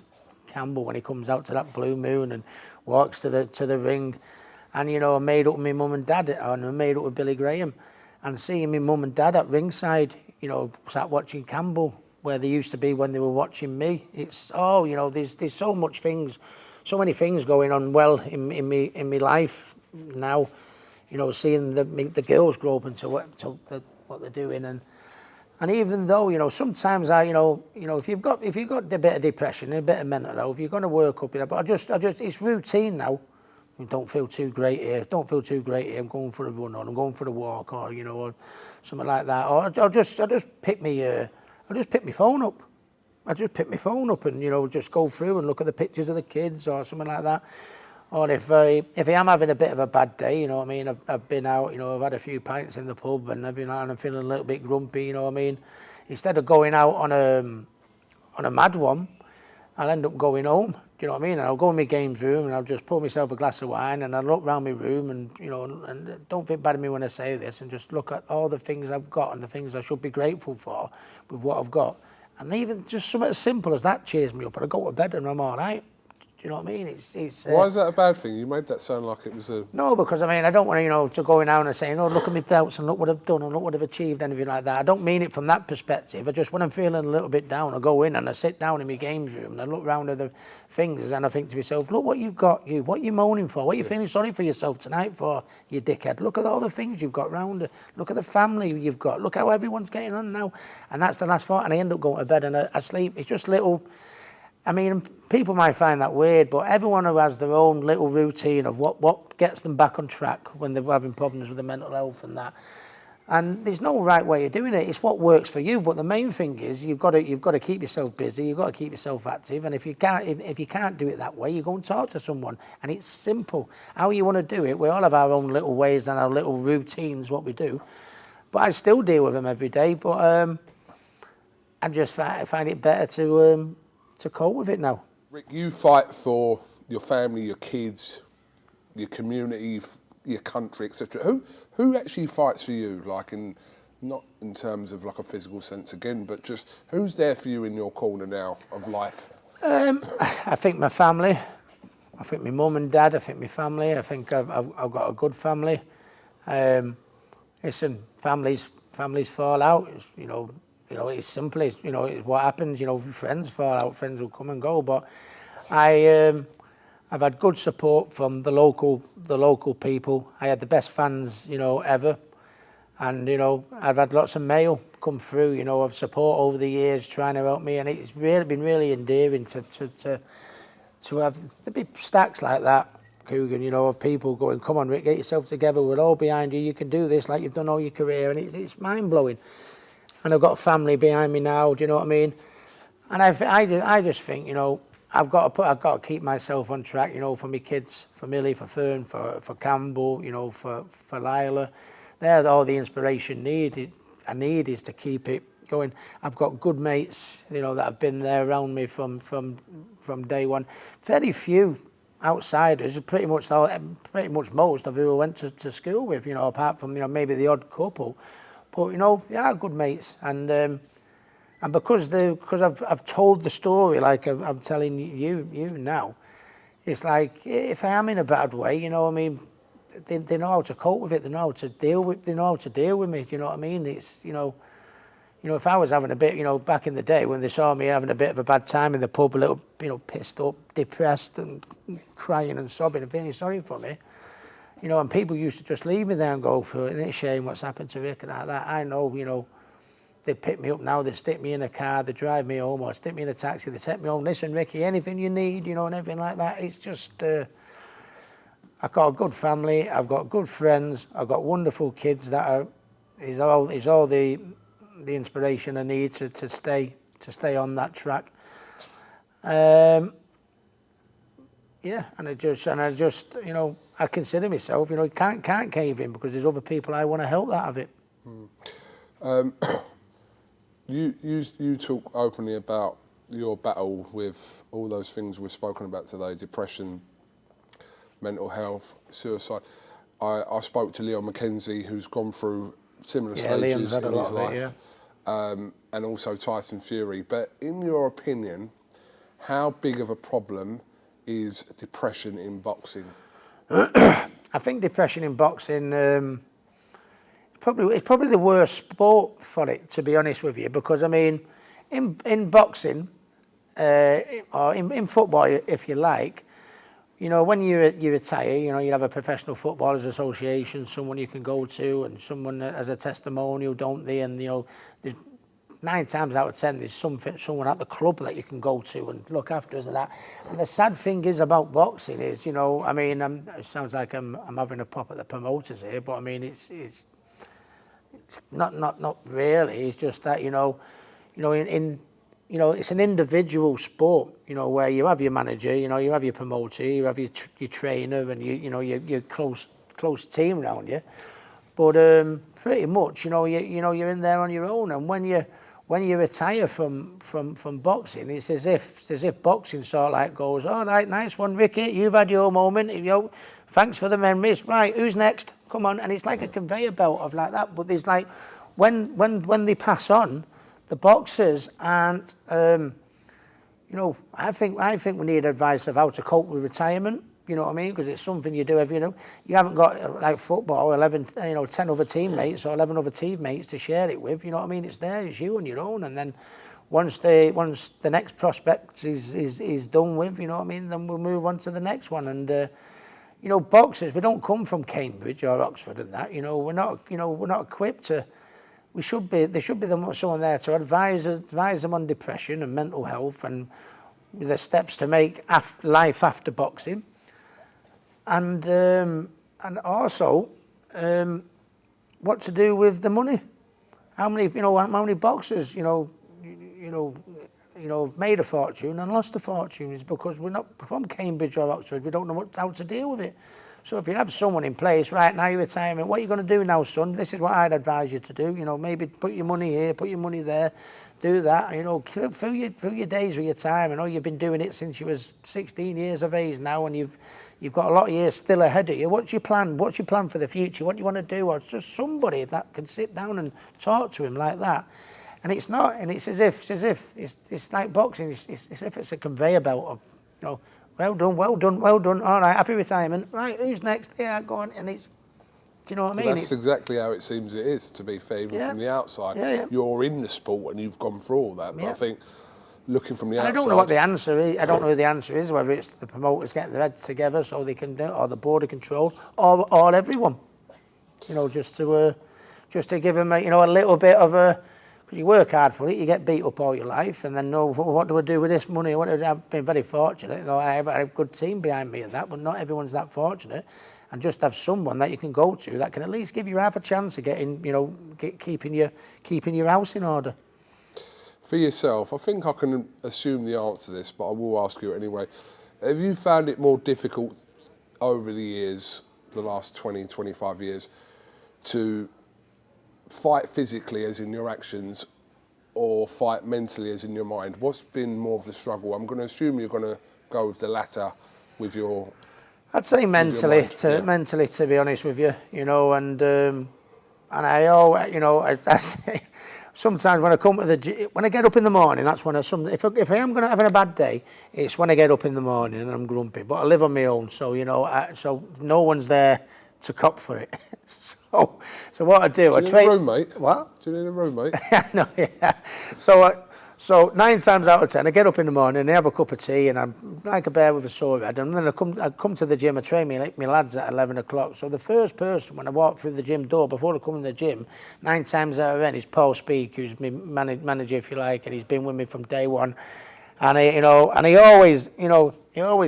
Campbell when he comes out to that blue moon and walks to the ring. And I made up with my mum and dad, and I made up with Billy Graham, and seeing my mum and dad at ringside, sat watching Campbell where they used to be when they were watching me. It's there's so many things going on well in my life now. Seeing the girls grow up into what they're doing, and even though sometimes if you've got a bit of depression and a bit of mental health, you're going to work up, but I just it's routine now. I don't feel too great here. I'm going for a run, or I'm going for a walk, or or something like that. Or I'll just pick my phone up. I just pick my phone up and just go through and look at the pictures of the kids or something like that. Or if I am having a bit of a bad day, you know what I mean, I've been out, I've had a few pints in the pub and and I'm feeling a little bit grumpy, you know what I mean. Instead of going out on a mad one, I'll end up going home. Do you know what I mean? And I'll go in my games room and I'll just pour myself a glass of wine and I'll look around my room and and don't think bad of me when I say this, and just look at all the things I've got and the things I should be grateful for with what I've got. And even just something as simple as that cheers me up, and I go to bed and I'm all right. Do you know what I mean? It's Why is that a bad thing? You made that sound like it was a... No, because I mean, I don't want to, to go around and saying, oh, look at my belts and look what I've done and look what I've achieved, anything like that. I don't mean it from that perspective. I just, when I'm feeling a little bit down, I go in and I sit down in my games room and I look round at the things and I think to myself, look what you've got, you. What are you moaning for? What are you feeling sorry for yourself tonight for, you dickhead? Look at all the things you've got round it. Look at the family you've got. Look how everyone's getting on now. And that's the last thought. And I end up going to bed and I sleep. It's just little... I mean, people might find that weird, but everyone who has their own little routine of what gets them back on track when they're having problems with their mental health and that. And there's no right way of doing it. It's what works for you. But the main thing is you've got to keep yourself busy. You've got to keep yourself active. And if you can't do it that way, you go and talk to someone. And it's simple. How you want to do it, we all have our own little ways and our little routines, what we do. But I still deal with them every day. But I just find it better to cope with it now. Rick, you fight for your family, your kids, your community, your country, etc. Who actually fights for you? Like not in terms of like a physical sense again, but just who's there for you in your corner now of life? I think my family. I think my mum and dad. I think my family. I think I've got a good family. Listen, families fall out. It's simple. It's what happens. Friends fall out. Friends will come and go. But I've had good support from the local people. I had the best fans, ever, and I've had lots of mail come through, of support over the years, trying to help me, and it's really been really endearing to have the big stacks like that, Coogan, of people going, come on, Rick, get yourself together. We're all behind you. You can do this like you've done all your career, and it's mind blowing. And I've got a family behind me now. Do you know what I mean? And I just think, I've got to keep myself on track, for my kids, for Millie, for Fern, for Campbell, for Lila. They're all the inspiration I need is to keep it going. I've got good mates, that have been there around me from day one. Very few outsiders, pretty much most of who I went to school with, apart from maybe the odd couple. But they are good mates, and because I've told the story like I'm telling you now, it's like if I am in a bad way, they know how to cope with it. They know how to deal with me. Do you know what I mean? It's if I was having a bit, back in the day when they saw me having a bit of a bad time in the pub, a little pissed up, depressed, and crying and sobbing and feeling sorry for me. And people used to just leave me there and go, isn't it a shame what's happened to Rick and like that. I know, they pick me up now, they stick me in a car, they drive me home, or stick me in a taxi, they take me home. Listen, Ricky, anything you need, and everything like that. It's just, I've got a good family, I've got good friends, I've got wonderful kids that is all the inspiration I need to stay on that track. Yeah, and I just, I consider myself, can't cave in because there's other people I want to help that of it. You talk openly about your battle with all those things we've spoken about today: depression, mental health, suicide. I spoke to Leon McKenzie, who's gone through similar stages in his life, and also Tyson Fury. But in your opinion, how big of a problem is depression in boxing? I think depression in boxing, it's probably the worst sport for it, to be honest with you, because I mean, in boxing, or in football, if you like, when you retire, you have a professional footballers association, someone you can go to, and someone as a testimonial, don't they? And there's 9 times out of 10, there's someone at the club that you can go to and look after us and that. And the sad thing is about boxing is, I mean, it sounds like I'm having a pop at the promoters here, but I mean, it's not really. It's just that, it's an individual sport, where you have your manager, you have your promoter, you have your trainer, and your close team around you. But pretty much, you're in there on your own. And when you retire from boxing, it's as if boxing sort of like goes, all right, nice one, Ricky, you've had your moment. Thanks for the memories. Right, who's next? Come on. And it's like a conveyor belt of like that. But there's like when they pass on, the boxers aren't I think we need advice of how to cope with retirement. You know what I mean? Because it's something you do every, you haven't got like football, 11, 10 other teammates or 11 other teammates to share it with. You know what I mean? It's there, it's you on your own, and then once the next prospect is done with, you know what I mean, then we'll move on to the next one. And boxers, we don't come from Cambridge or Oxford and that. We're not equipped to. There should be someone there to advise them on depression and mental health and the steps to make life after boxing. And also what to do with the money. How many boxers made a fortune and lost a fortune is because we're not from Cambridge or Oxford. We don't know how to deal with it. So if you have someone in place right now, your retirement, what are you going to do now, son? This is what I'd advise you to do. Maybe put your money here, put your money there, do that. Fill your days with your time. I know you've been doing it since you was 16 years of age now, and you've got a lot of years still ahead of you. What's your plan? What's your plan for the future? What do you want to do? Or just somebody that can sit down and talk to him like that. And it's not, and it's as if it's like boxing. It's as if it's a conveyor belt of, well done. All right, happy retirement. Right, who's next? Yeah, go on. And do you know what I mean? That's exactly how it seems it is, to be fair, even from the outside. Yeah. You're in the sport and you've gone through all that. But I think looking from the outside... I don't know what the answer is. I don't know who the answer is, whether it's the promoters getting their heads together so they can do it, or the board of control, or everyone. Just to give them a little bit of a... Because you work hard for it, you get beat up all your life, and then what do I do with this money? I've been very fortunate. I have a good team behind me and that, but not everyone's that fortunate. And just have someone that you can go to that can at least give you half a chance of getting, keeping your house in order. For yourself, I think I can assume the answer to this, but I will ask you anyway. Have you found it more difficult over the years, the last 20, 25 years, to fight physically as in your actions or fight mentally as in your mind? What's been more of the struggle? I'm going to assume you're going to go with the latter with your... I'd say mentally, to be honest with you, and I always, I say, sometimes when I come to when I get up in the morning, that's when if I am going to have a bad day, it's when I get up in the morning and I'm grumpy. But I live on my own, so so no one's there to cop for it. So what I do, I try. Do you need a roommate? What? Do you need a roommate? No, yeah. So 9 times out of 10, I get up in the morning and I have a cup of tea and I'm like a bear with a sore head. And then I come to the gym, I train my lads at 11 o'clock. So the first person when I walk through the gym door, before I come in the gym, 9 times out of 10 is Paul Speak, who's my manager, if you like, and he's been with me from day one. And he always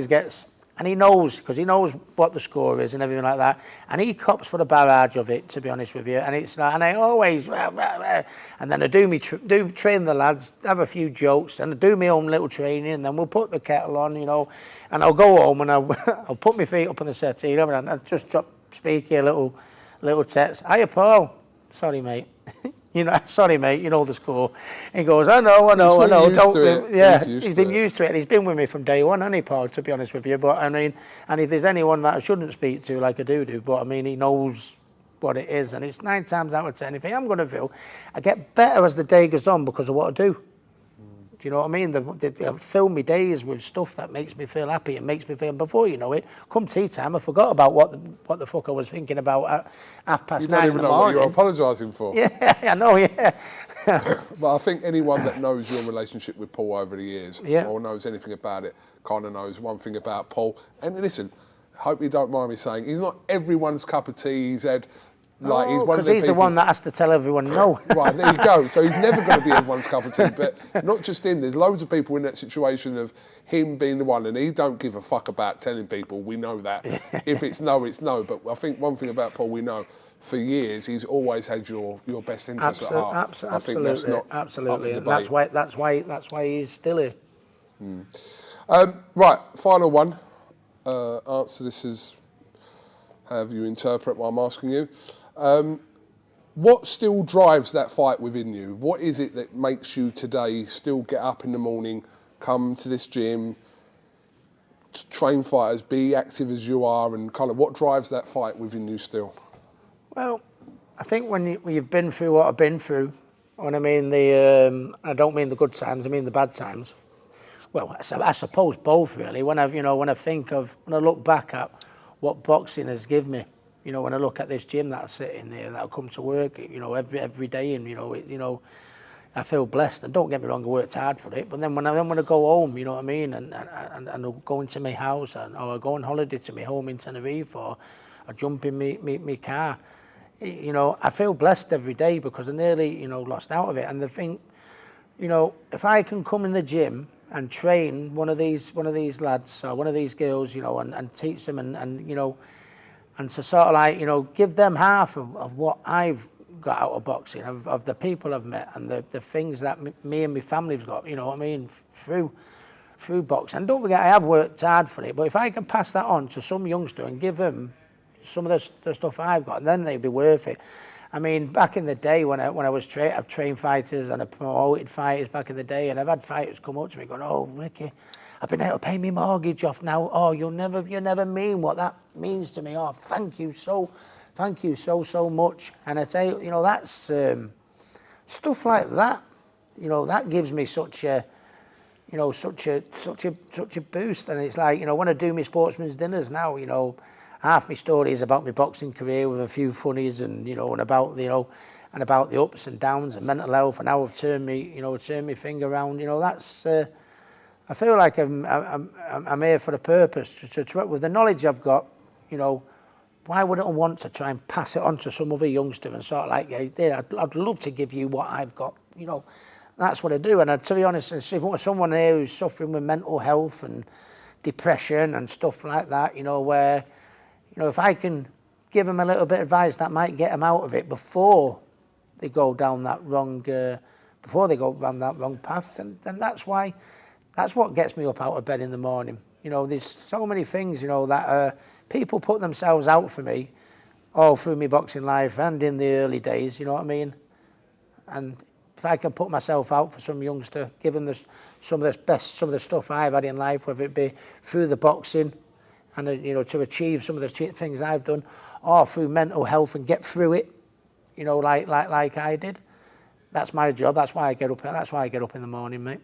gets... And he knows, because he knows what the score is and everything like that. And he cops for the barrage of it, to be honest with you. And it's like, and I always, and then I train the lads, have a few jokes, and I do my own little training, and then we'll put the kettle on, and I'll go home and I'll put my feet up on the settee, and I'll just drop Speaky a little text. Hiya, Paul. Sorry, mate. Sorry, mate, the score. He goes, I know. He's been used to it. And he's been with me from day one, hasn't he, Paul, to be honest with you. But, I mean, and if there's anyone that I shouldn't speak to, like I do, but, I mean, he knows what it is. And it's 9 times out of 10, if I am going to feel, I get better as the day goes on because of what I do. Do you know what I mean? They fill me days with stuff that makes me feel happy and makes me feel, before you know it, come tea time, I forgot about what the fuck I was thinking about at 9:30 in the morning. You don't even know what you're apologising for. Yeah, I know, yeah. But I think anyone that knows your relationship with Paul over the years, or knows anything about it, kind of knows one thing about Paul. And listen, hope you don't mind me saying, he's not everyone's cup of tea. He's had... he's one of the he's the one that has to tell everyone no. Right, there you go. So he's never going to be everyone's cup of tea. But not just him. There's loads of people in that situation of him being the one, and he don't give a fuck about telling people. We know that. If it's no, it's no. But I think one thing about Paul, we know, for years he's always had your best interests at heart. Absolutely, I think that's not absolutely, and that's why he's still here. Right, final one. Answer this as however you interpret what I'm asking you. What still drives that fight within you? What is it that makes you today still get up in the morning, come to this gym, train fighters, be active as you are, and kind of what drives that fight within you still? Well, I think when you've been through what I've been through, and I mean I don't mean the good times, I mean the bad times. well, I suppose both really. When I look back at what boxing has given me, you know, when I look at this gym that I sit in there, that I come to work, you know, every day, and I feel blessed. And don't get me wrong, I worked hard for it. But then when I go home, you know what I mean, and I go into my house, or I go on holiday to my home in Tenerife, or I jump in my car, you know, I feel blessed every day because I nearly, you know, lost out of it. And the thing, you know, if I can come in the gym and train one of these lads or one of these girls, you know, and teach them and you know, and to sort of like, you know, give them half of what I've got out of boxing, of the people I've met and the things that me and my family's got, you know what I mean, through boxing. And don't forget, I have worked hard for it, but if I can pass that on to some youngster and give them some of the stuff I've got, then they'd be worth it. I mean, back in the day when I was I've trained fighters and I promoted fighters back in the day, and I've had fighters come up to me going, "Oh, Ricky, I've been able to pay my mortgage off now. Oh, you never mean what that means to me. Oh, thank you so much." And I say, you know, that's stuff like that. You know, that gives me such a boost. And it's like, you know, when I do my sportsman's dinners now, you know, half my story is about my boxing career with a few funnies, and you know, and about the ups and downs and mental health, and how I've turned my finger around. You know, that's. I feel like I'm here for a purpose to with the knowledge I've got. You know, why wouldn't I want to try and pass it on to some other youngster and sort of like, yeah, I'd love to give you what I've got. You know, that's what I do. And to be honest, if someone here who's suffering with mental health and depression and stuff like that, you know, where, you know, if I can give them a little bit of advice that might get them out of it before they go down that wrong, path, then that's what gets me up out of bed in the morning. You know, there's so many things, you know, that people put themselves out for me all through my boxing life and in the early days, you know what I mean? And if I can put myself out for some youngster, give them some of the stuff I've had in life, whether it be through the boxing and, you know, to achieve some of the things I've done, or through mental health and get through it, you know, like I did. That's my job. That's why I get up in the morning, mate.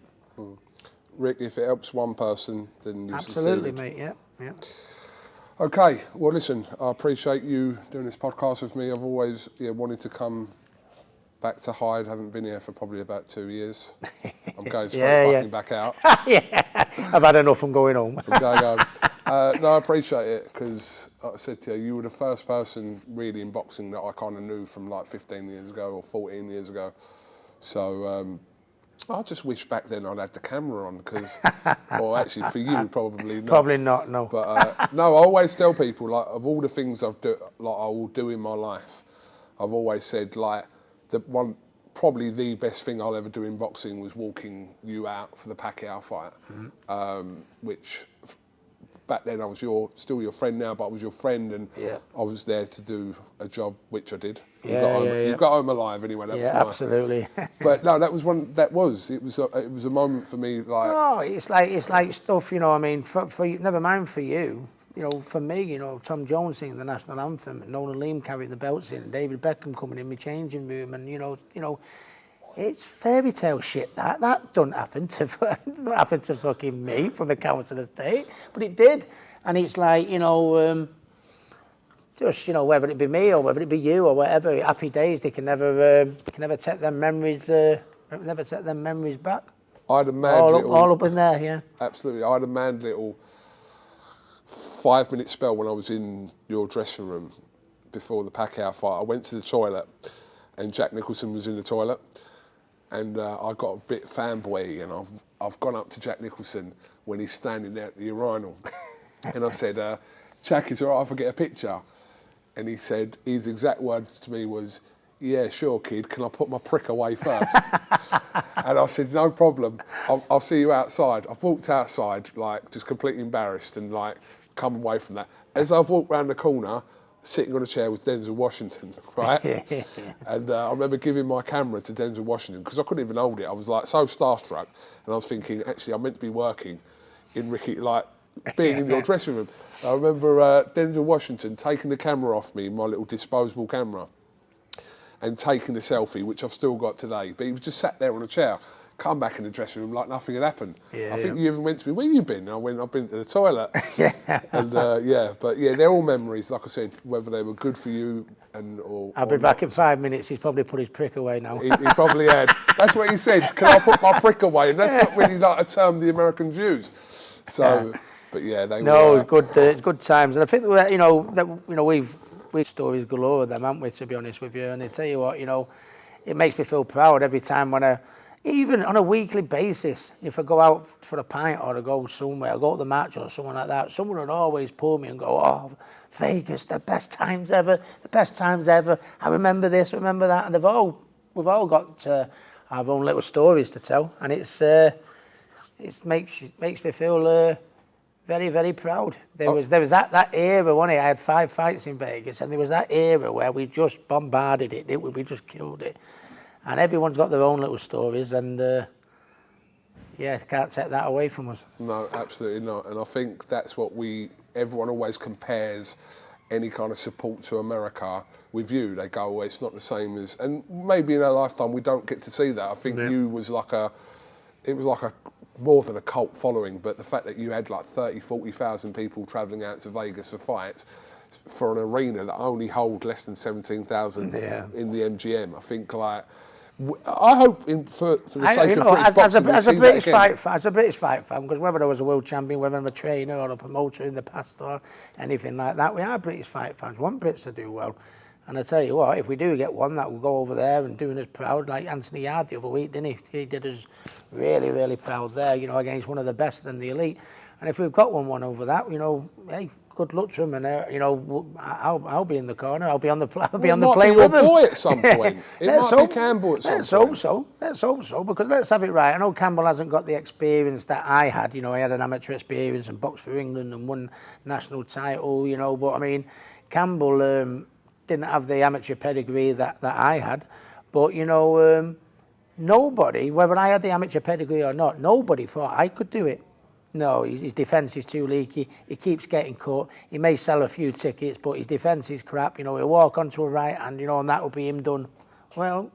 Rick, if it helps one person, then you absolutely, succeeded. mate. Yeah. Okay. Well, listen, I appreciate you doing this podcast with me. I've always wanted to come back to Hyde. Haven't been here for probably about 2 years. I'm going straight back out. Yeah, I've had enough. I'm going home. I'm going home. No, I appreciate it because, like I said to you, you were the first person really in boxing that I kind of knew from like 15 years ago or 14 years ago. So I just wish back then I'd had the camera on because, or actually for you, probably not. Probably not, no. But no, I always tell people, like, of all the things I will do in my life, I've always said, like, probably the best thing I'll ever do in boxing was walking you out for the Pacquiao fight, which back then I was still your friend now, but I was your friend, and I was there to do a job, which I did. You got home alive anyway. That was nice. Absolutely. But no, it was a moment for me. Like, oh, it's like stuff, you know. I mean, for you, never mind for you. You know, for me, you know, Tom Jones singing the national anthem, and Nolan Liam carrying the belts in, and David Beckham coming in my changing room, and you know, it's fairy tale shit. That don't happen to fucking me from the council estate, but it did, and it's like, you know, just, you know, whether it be me or whether it be you or whatever, happy days. They can never take them memories. Never take them memories back. I had a mad all up in there, yeah. Absolutely, I had a mad little 5-minute spell when I was in your dressing room before the Pacquiao fight. I went to the toilet, and Jack Nicholson was in the toilet. And I got a bit fanboy, and I've gone up to Jack Nicholson when he's standing there at the urinal, and I said, "Jack, is it all right if I get a picture?" And he said, his exact words to me was, "Yeah, sure, kid. Can I put my prick away first?" And I said, "No problem. I'll see you outside." I've walked outside, like, just completely embarrassed, and like come away from that. As I've walked round the corner, sitting on a chair was Denzel Washington, right? And I remember giving my camera to Denzel Washington because I couldn't even hold it. I was like so starstruck, and I was thinking, actually, I'm meant to be working in Ricky, like being in your dressing room. I remember Denzel Washington taking the camera off me, my little disposable camera, and taking a selfie, which I've still got today. But he was just sat there on a chair, come back in the dressing room like nothing had happened. Yeah, I think you even went to me, where you been? I went, I've been to the toilet. Yeah. And but they're all memories, like I said, whether they were good for you or I'll be back in 5 minutes. He's probably put his prick away now. He probably had. That's what he said. Can I put my prick away? And that's not really like a term the Americans use. So, but yeah, they No, were. it's good. It's good times, and I think that we've stories galore of them, haven't we? To be honest with you, and I tell you what, it makes me feel proud every time when even on a weekly basis, if I go out for a pint or I go somewhere, I go to the match or something like that, someone would always pull me and go, "Oh, Vegas, the best times ever, the best times ever. I remember this, remember that," and we've all got our own little stories to tell, and it makes me feel very, very proud. There was that era, wasn't it? I had 5 fights in Vegas, and there was that era where we just bombarded it, didn't we? We just killed it. And everyone's got their own little stories, and can't take that away from us. No, absolutely not. And I think that's what everyone always compares any kind of support to America with you. They go, well, it's not the same as, and maybe in our lifetime we don't get to see that. I think you was like more than a cult following, but the fact that you had like 30, 40,000 people travelling out to Vegas for fights, for an arena that only hold less than 17,000 in the MGM, I think I hope for the sake of British boxing, as a British fight fan, because whether I was a world champion, whether I'm a trainer or a promoter in the past or anything like that, we are British fight fans. We want Brits to do well. And I tell you what, if we do get one, that will go over there and doing us proud, like Anthony Yard the other week, didn't he? He did us really, really proud there, against one of the best in the elite. And if we've got one over that, hey, good luck to him, and I'll be in the corner. I'll be on the plane with him. Boy at some point. It might be Campbell at some point. Let's hope so, because let's have it right. I know Campbell hasn't got the experience that I had. I had an amateur experience and boxed for England and won national title. But I mean, Campbell didn't have the amateur pedigree that I had. But nobody, whether I had the amateur pedigree or not, nobody thought I could do it. No, his defence is too leaky. He keeps getting caught. He may sell a few tickets, but his defence is crap. He'll walk onto a right hand, and that will be him done. Well,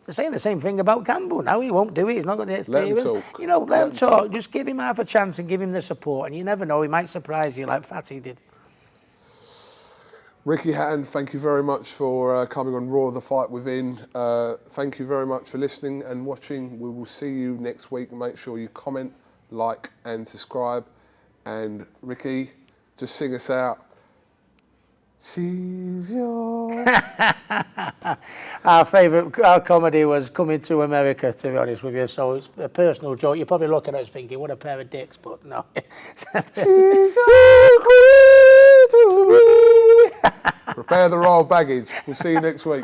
they're saying the same thing about Campbell now. He won't do it. He's not got the experience. Let him talk. Let him talk. Just give him half a chance and give him the support. And you never know, he might surprise you like Fatty did. Ricky Hatton, thank you very much for coming on Raw, the Fight Within. Thank you very much for listening and watching. We will see you next week. Make sure you comment, like and subscribe. And Ricky, just sing us out. She's your... Our comedy was Coming to America, to be honest with you. So it's a personal joke. You're probably looking at us thinking, what a pair of dicks, but no. She's your queen to me. Prepare the royal baggage. We'll see you next week.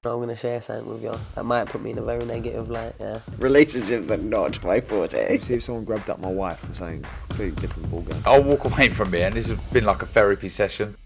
I'm going to share something with you. That might put me in a very negative light, Relationships are not my forte. See if someone grabbed up my wife and saying completely different ballgame. I'll walk away from it, and this has been like a therapy session.